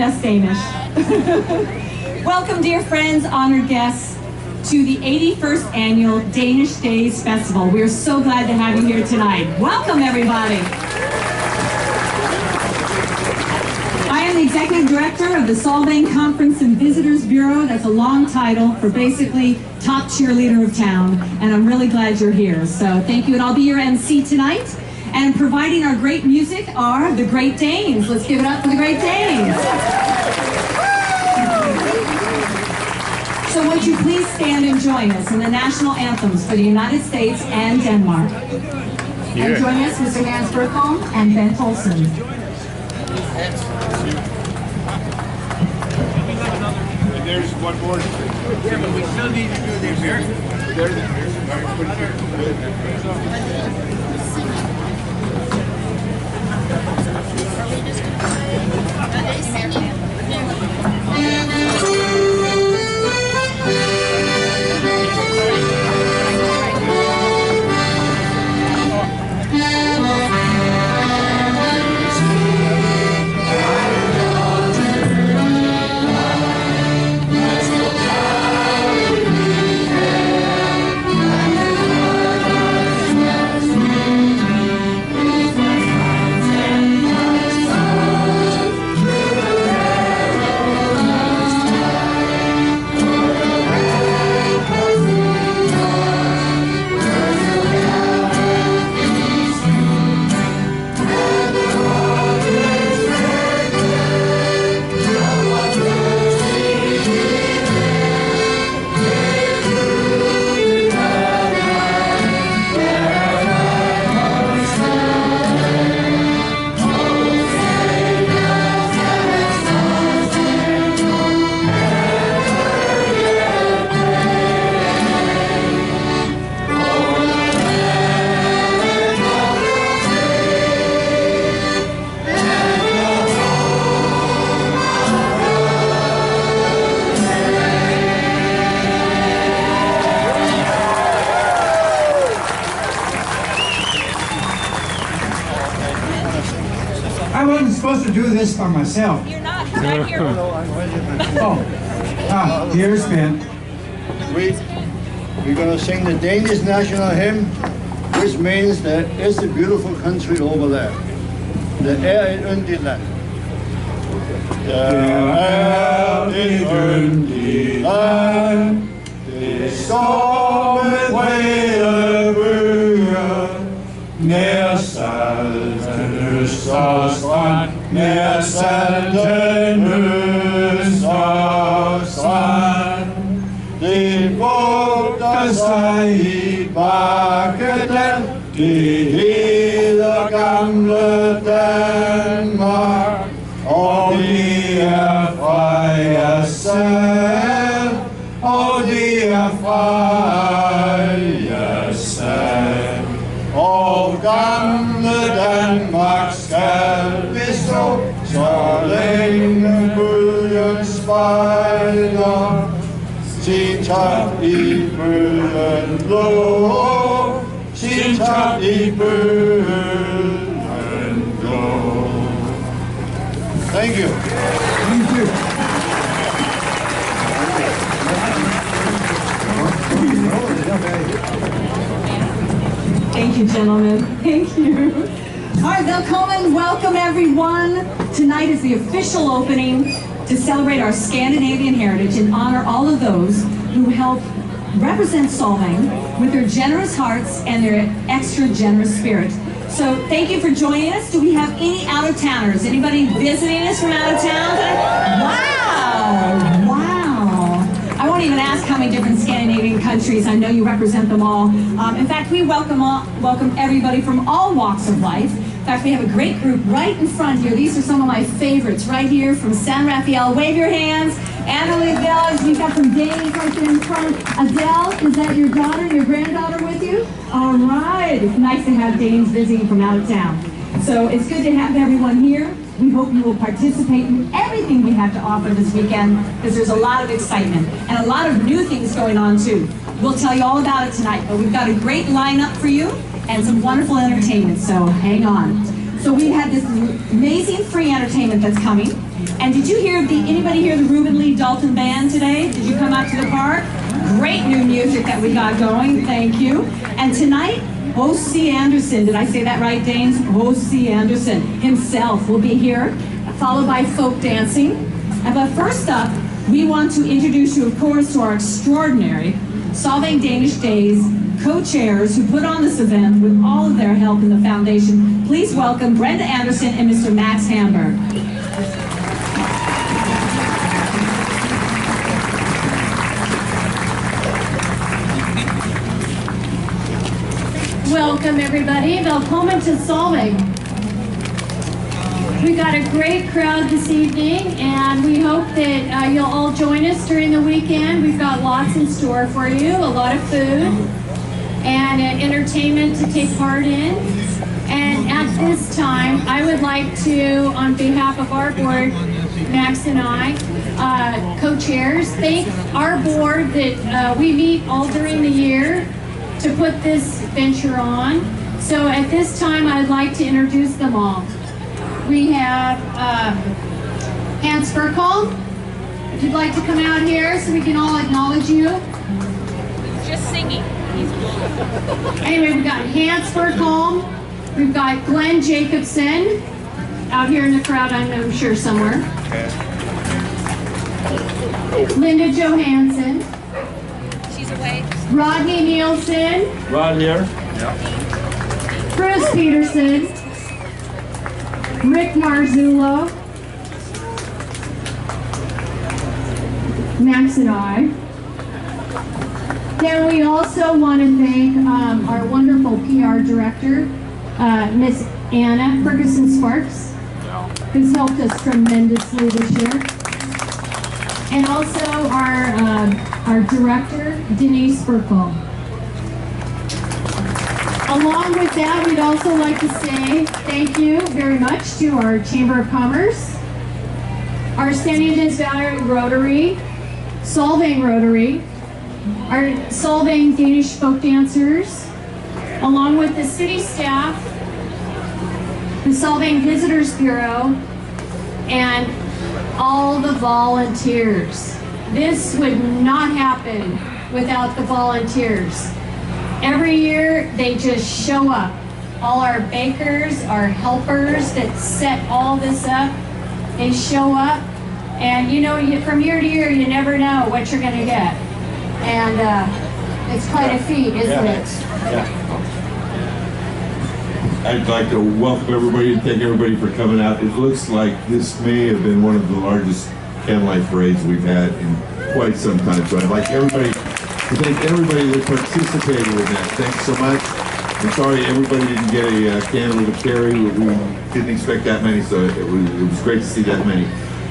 best Danish. Welcome, dear friends, honored guests, to the 81st Annual Danish Days Festival. We are so glad to have you here tonight. Welcome, everybody. I am the Executive Director of the Solvang Conference and Visitors Bureau. That's a long title for basically top cheerleader of town, and I'm really glad you're here. So thank you, and I'll be your MC tonight. And providing our great music are the Great Danes. Let's give it up for the Great Danes. So would you please stand and join us in the national anthems for the United States and Denmark. Yeah. And join us, Mr. Hans Bergholm and Ben Olsen. There's one more. Yeah, but we still need to do the American. I wasn't supposed to do this by myself. You're not. Come back here. Here's Ben. We're going to sing the Danish national hymn, which means there is a beautiful country over there. Der et yndigt land. Der et yndigt land. Det står med brede bøger, nær salten øst og strand, nær salten øst og strand. Det bugter sig i bakkeland, det hedder gamle Danmark, og det er fra jer selv, og det er fra jer selv. Og gamle Danmark skal bestå, så længe bølgen spejler sin top i bølgen blå, sin top i bølgen blå. Thank you. Thank you. Thank you, gentlemen. Thank you. All right, velkommen. Welcome, everyone. Tonight is the official opening to celebrate our Scandinavian heritage and honor all of those who help represent Solvang with their generous hearts and their extra generous spirit. So thank you for joining us. Do we have any out-of-towners? Anybody visiting us from out of town today? Wow! Wow! I won't even ask how many different Scandinavian countries. I know you represent them all. In fact, we welcome everybody from all walks of life. In fact, we have a great group right in front here. These are some of my favorites right here from San Rafael. Wave your hands. Annalie Adele, we've got some Danes right there in front. Adele, is that your daughter, your granddaughter with you? All right. It's nice to have Danes visiting from out of town. So it's good to have everyone here. We hope you will participate in everything we have to offer this weekend, because there's a lot of excitement and a lot of new things going on too. We'll tell you all about it tonight, but we've got a great lineup for you and some wonderful entertainment, so hang on. So we had this amazing free entertainment that's coming. And did you hear anybody hear the Reuben Lee Dalton Band today? Did you come out to the park? Great new music that we got going, thank you. And tonight, O.C. Anderson, did I say that right, Danes? O.C. Anderson himself will be here, followed by folk dancing. But first up, we want to introduce you, of course, to our extraordinary Solving Danish Days co-chairs who put on this event with all of their help in the foundation. Please welcome Brenda Anderson and Mr. Max Hamburg. Welcome everybody. Welcome to Solving. We got a great crowd this evening and we hope that you'll all join us during the weekend. We've got lots in store for you, a lot of food and entertainment to take part in. And at this time, I would like to, on behalf of our board, Max and I, co-chairs, thank our board that we meet all during the year to put this venture on. So at this time, I'd like to introduce them all. We have Hans Furcall. If you'd like to come out here so we can all acknowledge you. Just singing. Anyway, we've got Hans Furcall. We've got Glenn Jacobson out here in the crowd, I'm sure somewhere. Linda Johansson. She's away. Rodney Nielsen. Rod here. Bruce Peterson. Rick Marzullo. Max and I. Then we also want to thank our wonderful PR director, Miss Anna Ferguson Sparks, who's helped us tremendously this year. And also our director, Denise Burkle. Along with that, we'd also like to say thank you very much to our Chamber of Commerce, our San Ynez Valley Rotary, Solving Rotary, our Solving Danish folk dancers, along with the city staff, the Solving Visitors Bureau, and all the volunteers. This would not happen without the volunteers. Every year, they just show up. All our bakers, our helpers that set all this up, they show up. And you know, from year to year, you never know what you're gonna get. And it's quite a feat, isn't it? Yeah. I'd like to welcome everybody and thank everybody for coming out. It looks like this may have been one of the largest candlelight parades we've had in quite some time. So I'd like everybody to thank everybody that participated in that. Thanks so much. I'm sorry everybody didn't get a candle to carry. We didn't expect that many, so it was great to see that many.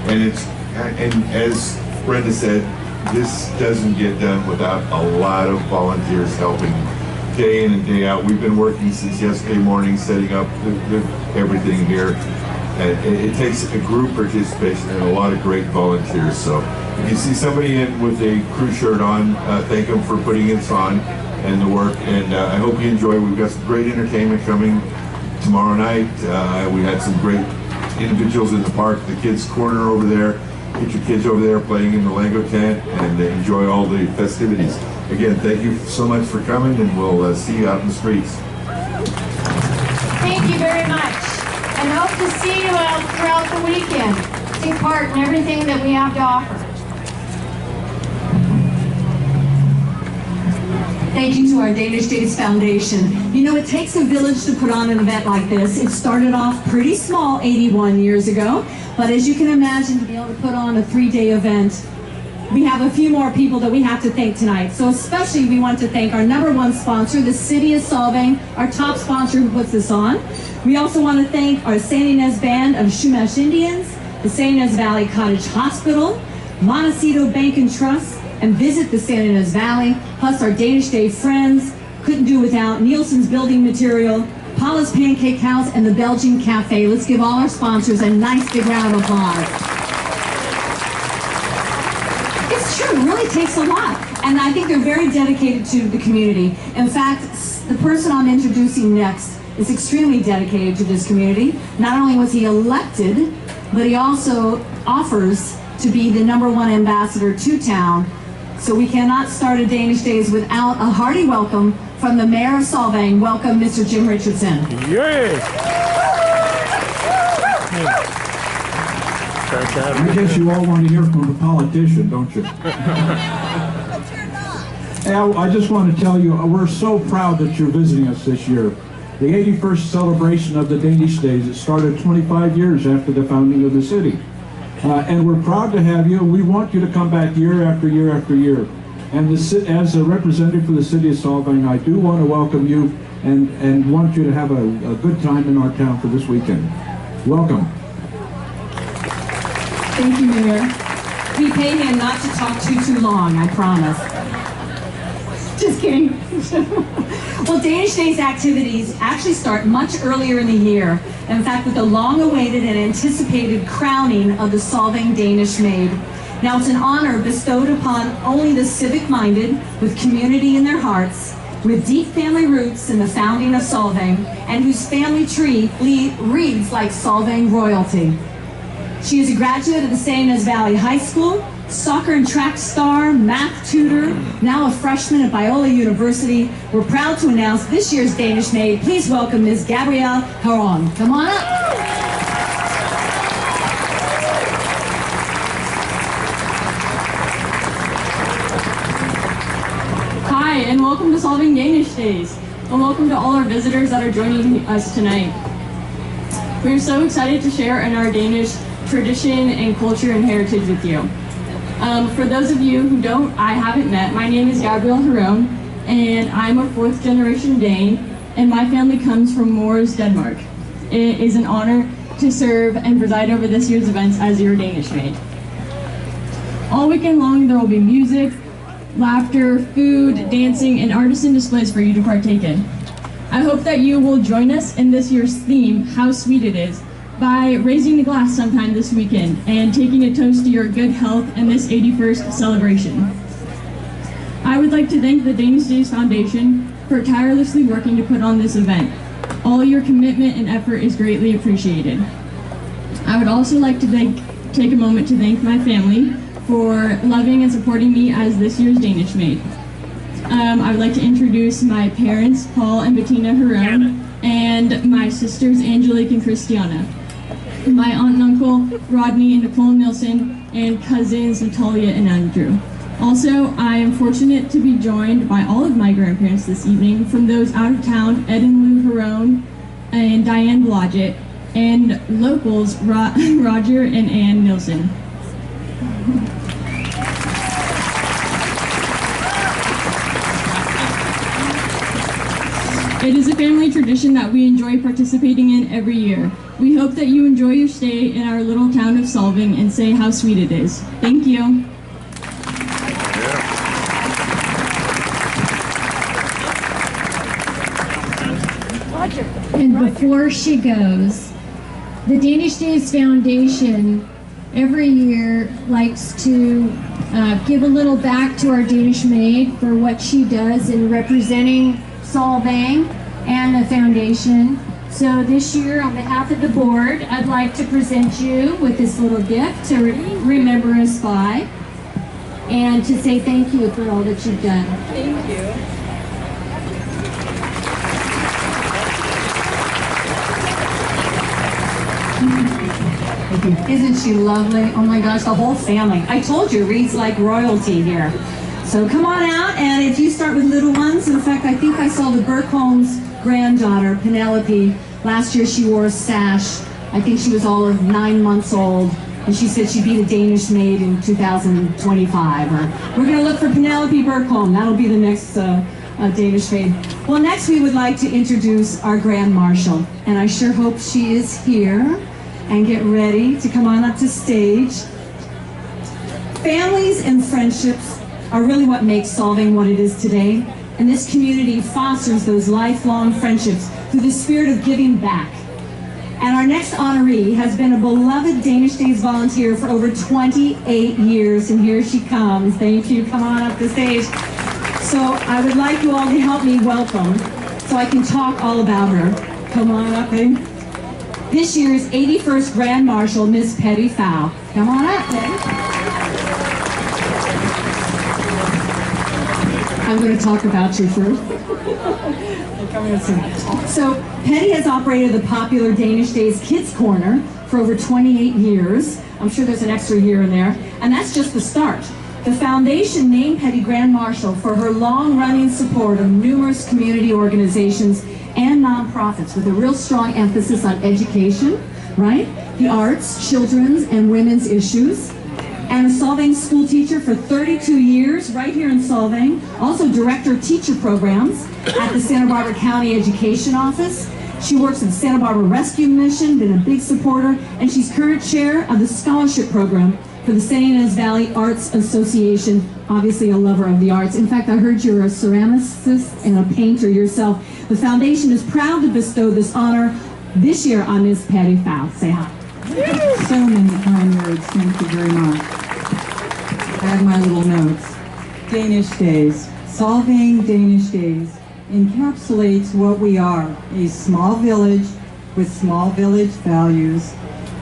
And as Brenda said, this doesn't get done without a lot of volunteers helping day in and day out. We've been working since yesterday morning setting up everything here. It takes a group participation and a lot of great volunteers. So if you see somebody in with a crew shirt on, thank them for putting this on and the work. And I hope you enjoy. We've got some great entertainment coming tomorrow night. We had some great individuals in the park, the kids' corner over there. Get your kids over there playing in the Lego tent and enjoy all the festivities. Again, thank you so much for coming, and we'll see you out in the streets. Thank you very much. And hope to see you out throughout the weekend. Take part in everything that we have to offer. Thank you to our Danish Days Foundation. You know, it takes a village to put on an event like this. It started off pretty small 81 years ago, but as you can imagine, to be able to put on a 3-day event, we have a few more people that we have to thank tonight. So especially we want to thank our #1 sponsor, the City of Solving, our top sponsor who puts this on. We also want to thank our San Ynez Band of Chumash Indians, the San Ynez Valley Cottage Hospital, Montecito Bank and Trust, and Visit the San Ynez Valley, plus our Danish Day friends. Couldn't do without Nielsen's Building Material, Paula's Pancake House, and the Belgian Cafe. Let's give all our sponsors a nice big round of applause. It's true, it really takes a lot. And I think they're very dedicated to the community. In fact, the person I'm introducing next is extremely dedicated to this community. Not only was he elected, but he also offers to be the #1 ambassador to town. So we cannot start a Danish Days without a hearty welcome from the Mayor of Solvang. Welcome, Mr. Jim Richardson. I guess you all want to hear from a politician, don't you? Al, I just want to tell you, we're so proud that you're visiting us this year. The 81st celebration of the Danish Days, it started 25 years after the founding of the city. And we're proud to have you. We want you to come back year after year after year. And as a representative for the city of Solvang, I do want to welcome you and want you to have a good time in our town for this weekend. Welcome. Thank you, Mayor. We pay him not to talk too long, I promise. Just kidding. Well, Danish Days activities actually start much earlier in the year. In fact, with the long-awaited and anticipated crowning of the Solvang Danish Maid. Now, it's an honor bestowed upon only the civic-minded, with community in their hearts, with deep family roots in the founding of Solvang, and whose family tree reads like Solvang royalty. She is a graduate of the St. Inez Valley High School, soccer and track star, math tutor, now a freshman at Biola University. We're proud to announce this year's Danish Maid. Please welcome Ms. Gabrielle Haron. Come on up. Hi, and welcome to Solving Danish Days. And welcome to all our visitors that are joining us tonight. We are so excited to share in our Danish tradition and culture and heritage with you. For those of you who I haven't met, my name is Gabrielle Haron, and I'm a 4th generation Dane, and my family comes from Mors, Denmark. It is an honor to serve and preside over this year's events as your Danish maid. All weekend long there will be music, laughter, food, dancing, and artisan displays for you to partake in. I hope that you will join us in this year's theme, How Sweet It Is, by raising a glass sometime this weekend and taking a toast to your good health in this 81st celebration. I would like to thank the Danish Days Foundation for tirelessly working to put on this event. All your commitment and effort is greatly appreciated. I would also like to take a moment to thank my family for loving and supporting me as this year's Danish maid. I would like to introduce my parents, Paul and Bettina Haron, and my sisters, Angelique and Christiana. My aunt and uncle, Rodney and Nicole Nilsson, and cousins, Natalia and Andrew. Also, I am fortunate to be joined by all of my grandparents this evening, from those out of town, Ed and Lou Haron and Diane Blodgett, and locals, Roger and Ann Nilsson. It is a family tradition that we enjoy participating in every year. We hope that you enjoy your stay in our little town of Solvang and say how sweet it is. Thank you. And before she goes, the Danish Days Foundation every year likes to give a little back to our Danish maid for what she does in representing Solvang and the foundation. So this year, on behalf of the board, I'd like to present you with this little gift to remember us by, and to say thank you for all that you've done. Thank you. Isn't she lovely? Oh my gosh, the whole family. I told you, reads like royalty here. So come on out, and if you start with little ones, in fact, I think I saw the Burkholm's granddaughter, Penelope. Last year she wore a sash. I think she was all of 9 months old, and she said she'd be the Danish maid in 2025. We're going to look for Penelope Burkholm. That'll be the next Danish maid. Well, next we would like to introduce our Grand Marshal, and I sure hope she is here. And get ready to come on up to stage. Families and friendships are really what makes Solvang what it is today. And this community fosters those lifelong friendships through the spirit of giving back. And our next honoree has been a beloved Danish Days volunteer for over 28 years. And here she comes. Thank you. Come on up to stage. So I would like you all to help me welcome, so I can talk all about her. Come on up, babe. This year's 81st Grand Marshal, Miss Petty Fowl. Come on up, babe. I'm going to talk about you first. So, Petty has operated the popular Danish Days Kids Corner for over 28 years. I'm sure there's an extra year in there. And that's just the start. The foundation named Petty Grand Marshal for her long-running support of numerous community organizations and nonprofits with a real strong emphasis on education, right? The arts, children's, and women's issues. And a Solvang school teacher for 32 years, right here in Solvang. Also director of teacher programs at the Santa Barbara County Education Office. She works at the Santa Barbara Rescue Mission, been a big supporter, and she's current chair of the scholarship program for the San Ynez Valley Arts Association, obviously a lover of the arts. In fact, I heard you're a ceramicist and a painter yourself. The foundation is proud to bestow this honor this year on Miss Petty Fowl. Say hi. So many kind words, thank you very much. I have my little notes. Danish Days. Solvang Danish Days encapsulates what we are, a small village with small village values,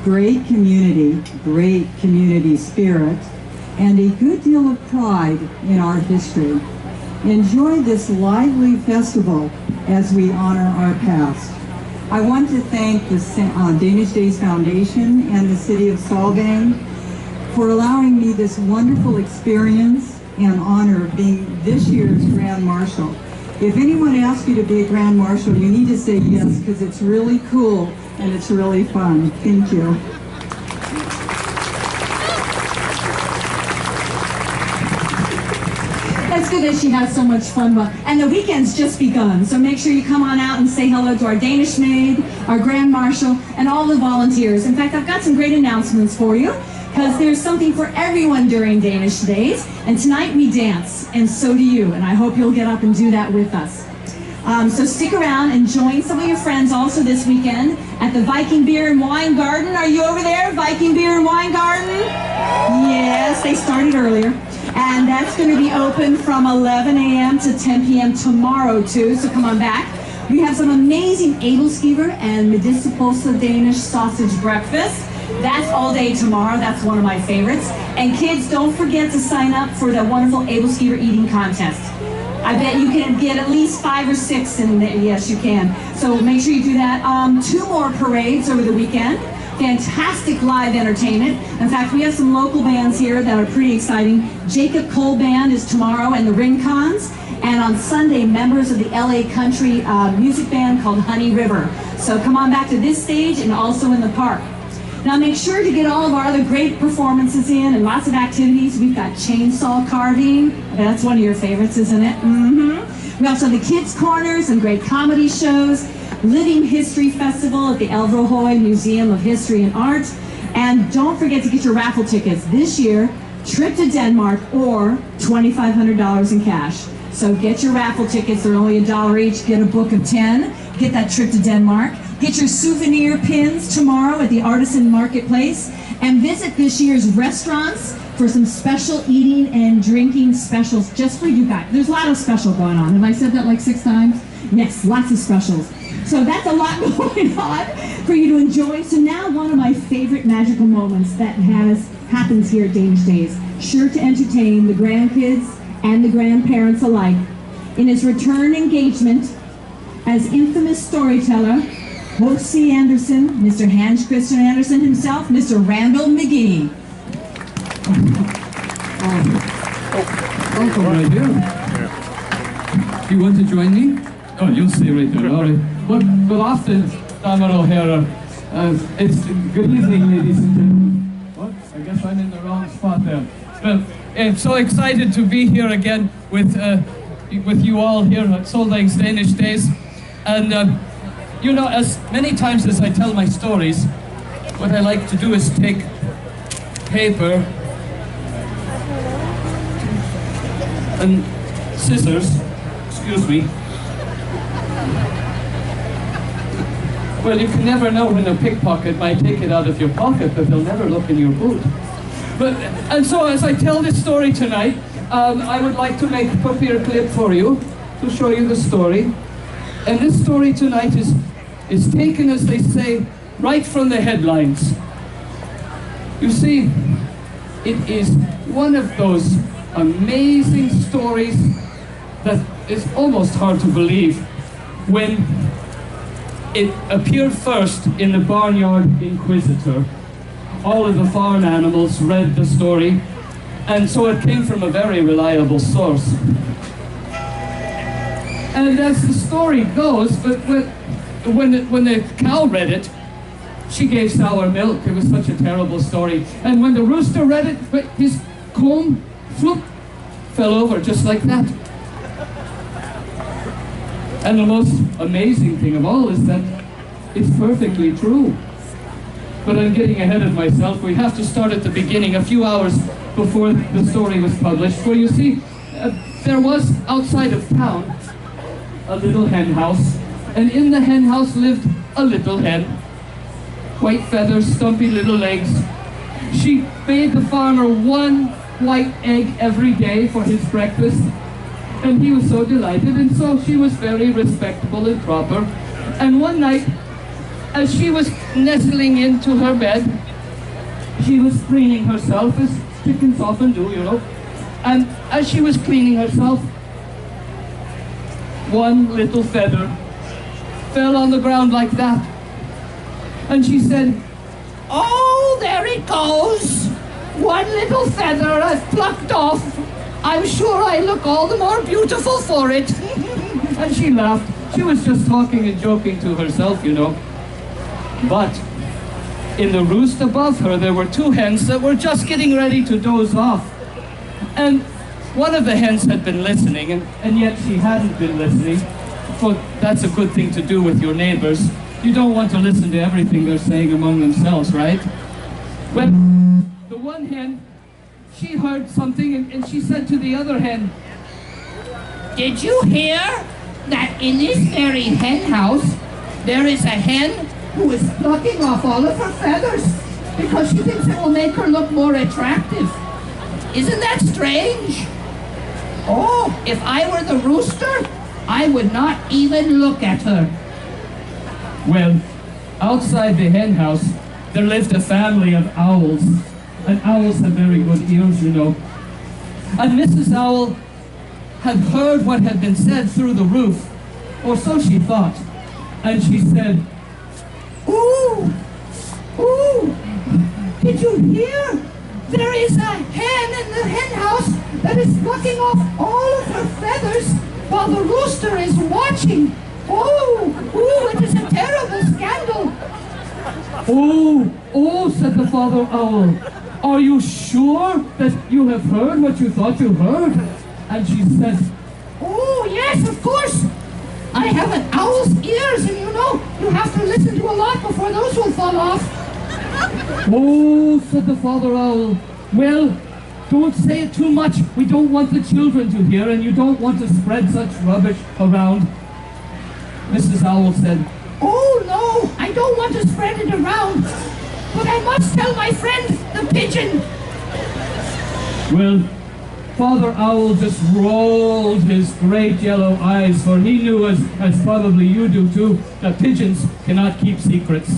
great community spirit, and a good deal of pride in our history. Enjoy this lively festival as we honor our past. I want to thank the Danish Days Foundation and the City of Solvang for allowing me this wonderful experience and honor of being this year's Grand Marshal. If anyone asks you to be a Grand Marshal, you need to say yes, because it's really cool and it's really fun. Thank you. That's good that she has so much fun. And the weekend's just begun, so make sure you come on out and say hello to our Danish maid, our Grand Marshal, and all the volunteers. In fact, I've got some great announcements for you, because there's something for everyone during Danish Days. And tonight we dance, and so do you. And I hope you'll get up and do that with us. So stick around and join some of your friends also this weekend at the Viking Beer and Wine Garden. Are you over there, Viking Beer and Wine Garden? Yes, they started earlier. And that's going to be open from 11 a.m. to 10 p.m. tomorrow too, so come on back. We have some amazing Abelskiver and Medicinpølse Danish sausage breakfast. That's all day tomorrow. That's one of my favorites. And kids, don't forget to sign up for the wonderful Abelskiver eating contest. I bet you can get at least 5 or 6 in there. Yes, you can. So make sure you do that. 2 more parades over the weekend. Fantastic live entertainment. In fact, we have some local bands here that are pretty exciting. Jacob Cole Band is tomorrow and the Rincons. And on Sunday, members of the LA Country music band called Honey River. So come on back to this stage and also in the park. Now make sure to get all of our other great performances in and lots of activities. We've got chainsaw carving. That's one of your favorites, isn't it? Mm-hmm. We also have the Kids Corners and great comedy shows. Living History Festival at the Elverhøy Museum of History and Art. And don't forget to get your raffle tickets. This year, trip to Denmark or $2,500 in cash. So get your raffle tickets. They're only $1 each. Get a book of 10. Get that trip to Denmark. Get your souvenir pins tomorrow at the Artisan Marketplace. And visit this year's restaurants for some special eating and drinking specials just for you guys. There's a lot of special going on. Have I said that like 6 times? Yes, lots of specials. So that's a lot going on for you to enjoy. So now one of my favorite magical moments that happens here at Danish Days, sure to entertain the grandkids and the grandparents alike. In his return engagement as infamous storyteller, H.C. Andersen, Mr. Hans Christian Andersen himself, Mr. Randall McGee. Welcome, right here. Do you want to join me? Oh, you'll stay right there, all right. But often, Damer O'Hara, it's good evening, ladies and gentlemen. What? I guess I'm in the wrong spot there. Well, I'm so excited to be here again with you all here at Solvang's Danish Days. And you know, as many times as I tell my stories, what I like to do is take paper and scissors, excuse me. Well, you can never know when a pickpocket might take it out of your pocket, but they'll never look in your boot. And so as I tell this story tonight, I would like to put here a clip for you to show you the story. And this story tonight is is taken, as they say, right from the headlines. You see, it is one of those amazing stories that is almost hard to believe. When it appeared first in the Barnyard Inquisitor, all of the farm animals read the story, and so it came from a very reliable source. And as the story goes, when the cow read it, she gave sour milk. It was such a terrible story. And when the rooster read it, his comb, floop, fell over just like that. And the most amazing thing of all is that it's perfectly true. But I'm getting ahead of myself. We have to start at the beginning, a few hours before the story was published. For you see, there was outside of town a little hen house, and in the hen house lived a little hen. White feathers, stumpy little legs. She made the farmer one white egg every day for his breakfast, and he was so delighted, and so she was very respectable and proper. And one night, as she was nestling into her bed, she was cleaning herself, as chickens often do, you know. And as she was cleaning herself, one little feather fell on the ground like that. And she said, "Oh, there it goes. One little feather I've plucked off. I'm sure I look all the more beautiful for it." And she laughed. She was just talking and joking to herself, you know. But in the roost above her, there were two hens that were just getting ready to doze off. And one of the hens had been listening, and yet she hadn't been listening. For that's a good thing to do with your neighbors. You don't want to listen to everything they're saying among themselves, right? Well, the one hen, she heard something, and she said to the other hen, "Did you hear that in this very hen house, there is a hen who is plucking off all of her feathers because she thinks it will make her look more attractive? Isn't that strange? Oh, if I were the rooster, I would not even look at her." Well, outside the hen house, there lived a family of owls. And owls have very good ears, you know. And Mrs. Owl had heard what had been said through the roof, or so she thought. And she said, "Ooh, ooh, did you hear? There is a hen in the hen house that is plucking off all of her feathers while the rooster is watching. Oh, ooh, it is a terrible scandal." Oh, said the father owl. "Are you sure that you have heard what you thought you heard?" And she said, "Oh, yes, of course. I have an owl's ears, and you know, you have to listen to a lot before those will fall off." "Oh," said the father owl. "Well, don't say it too much. We don't want the children to hear, and you don't want to spread such rubbish around." Mrs. Owl said, "Oh, no, I don't want to spread it around, but I must tell my friend, the pigeon." Well, Father Owl just rolled his great yellow eyes, for he knew, as probably you do too, that pigeons cannot keep secrets.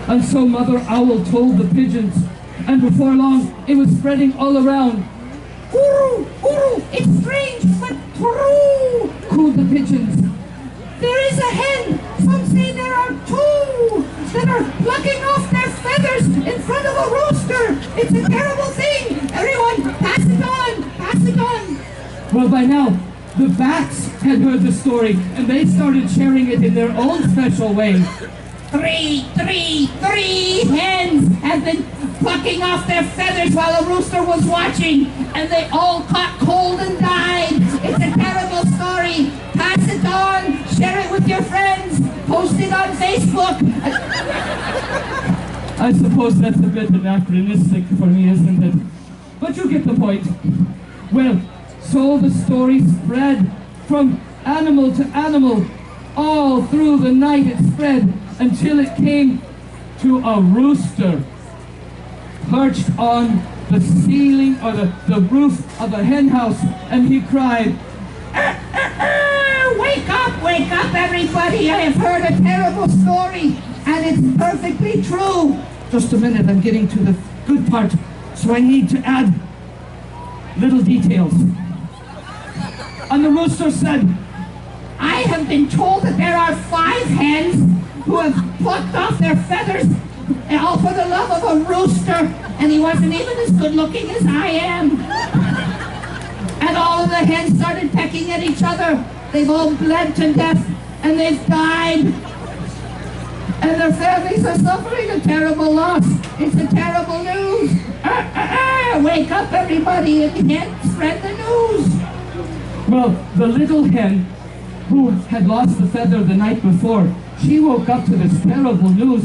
And so Mother Owl told the pigeons, and before long, it was spreading all around. "Uru, uru, it's strange, but true," cooed the pigeons. "There is a hen, some say there are two, that are plucking off their feathers in front of a rooster. It's a terrible thing. Everyone, pass it on, pass it on." Well, by now, the bats had heard the story, and they started sharing it in their own special way. Three hens have been plucking off their feathers while a rooster was watching, and they all caught cold and died. It's a terrible story. Pass it on, share it with your friends, post it on Facebook. I suppose that's a bit anachronistic for me, isn't it? But you get the point. Well, so the story spread from animal to animal. All through the night it spread until it came to a rooster perched on the ceiling or the roof of a hen house, and he cried, "Wake up, Wake up, everybody! I have heard a terrible story, and it's perfectly true. Just a minute, I'm getting to the good part, so I need to add little details. And the rooster said, I have been told that there are 5 hens who have plucked off their feathers all for the love of a rooster, and he wasn't even as good looking as I am. And all of the hens started pecking at each other. They've all bled to death, and they've died. And their families are suffering a terrible loss. It's a terrible news. Wake up, everybody, and spread the news. Well, the little hen who had lost the feather the night before, she woke up to this terrible news.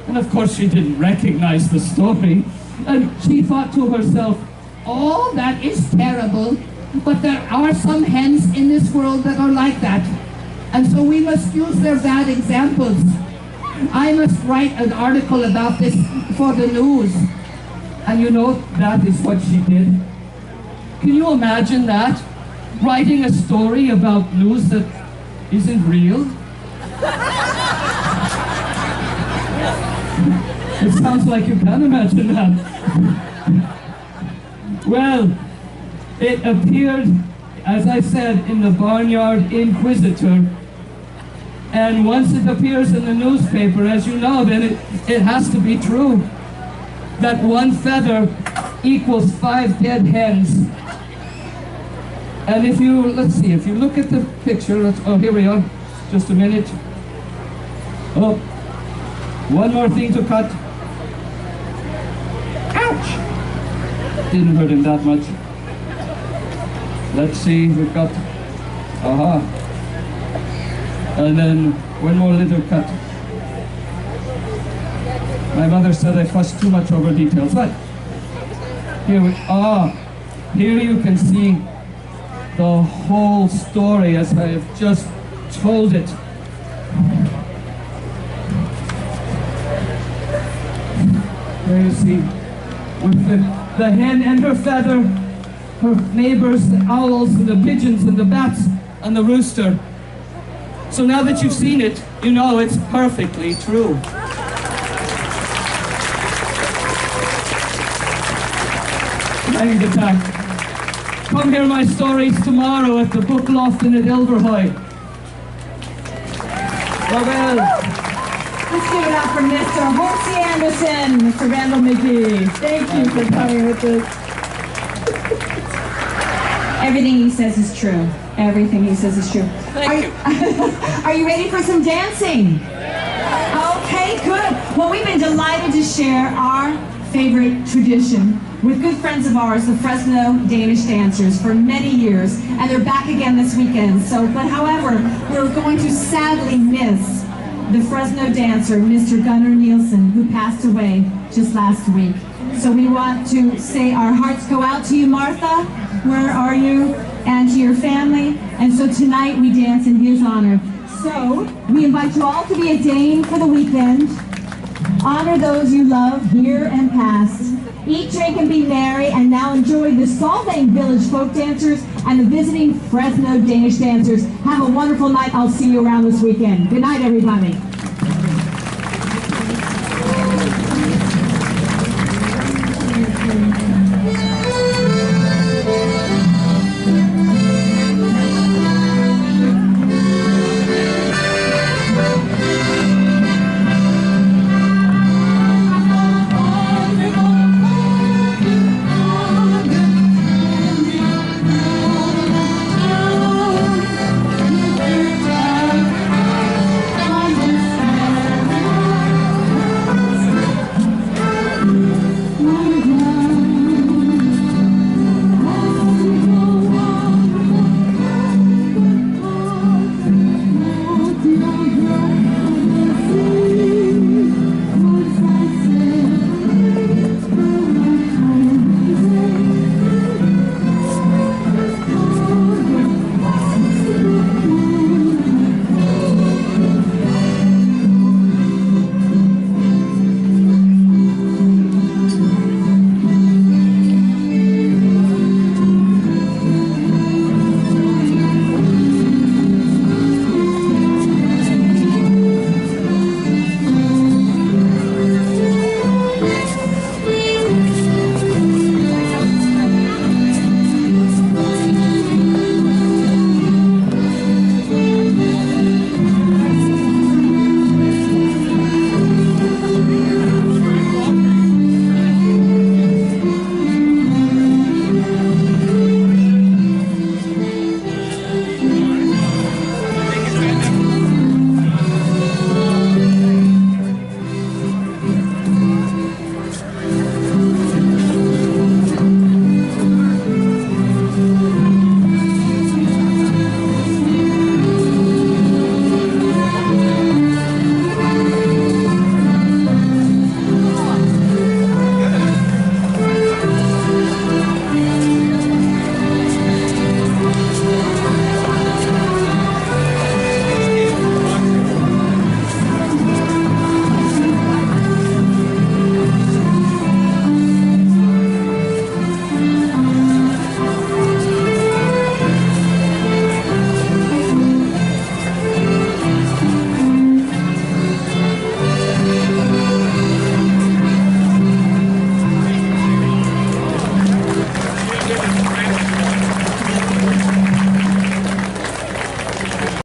And of course she didn't recognize the story. And she thought to herself, oh, that is terrible. But there are some hens in this world that are like that. And so we must use their bad examples. I must write an article about this for the news. And you know, that is what she did. Can you imagine that? Writing a story about news that isn't real? It sounds like you can imagine that. Well, it appeared, as I said, in the Barnyard Inquisitor. And once it appears in the newspaper, as you know, then it has to be true. That 1 feather equals 5 dead hens. And if you, let's see, if you look at the picture, oh, here we are, just a minute. Oh, one more thing to cut. Ouch! Didn't hurt him that much. Let's see, we've got, and then one more little cut. My mother said I fussed too much over details, but here here you can see the whole story as I have just told it. There you see, with the hen and her feather, her neighbors, the owls and the pigeons and the bats and the rooster. So now that you've seen it, you know it's perfectly true. Hang attack. Come hear my stories tomorrow at the Book Lofton at Ilverhoy. Well, let's give it up for Mr. Horsey Anderson, Mr. Randall McGee. Thank you for coming with us. Everything he says is true. Everything he says is true. Thank you. Are you ready for some dancing? Okay, good. Well, we've been delighted to share our favorite tradition with good friends of ours, the Fresno Danish dancers, for many years, and they're back again this weekend. But however, we're going to sadly miss the Fresno dancer, Mr. Gunnar Nielsen, who passed away just last week. So we want to say our hearts go out to you, Martha. Where are you? And to your family. And so tonight we dance in his honor. So we invite you all to be a Dane for the weekend. Honor those you love, here and past. Eat, drink, and be merry. And now enjoy the Solvang Village folk dancers and the visiting Fresno Danish dancers. Have a wonderful night. I'll see you around this weekend. Good night, everybody.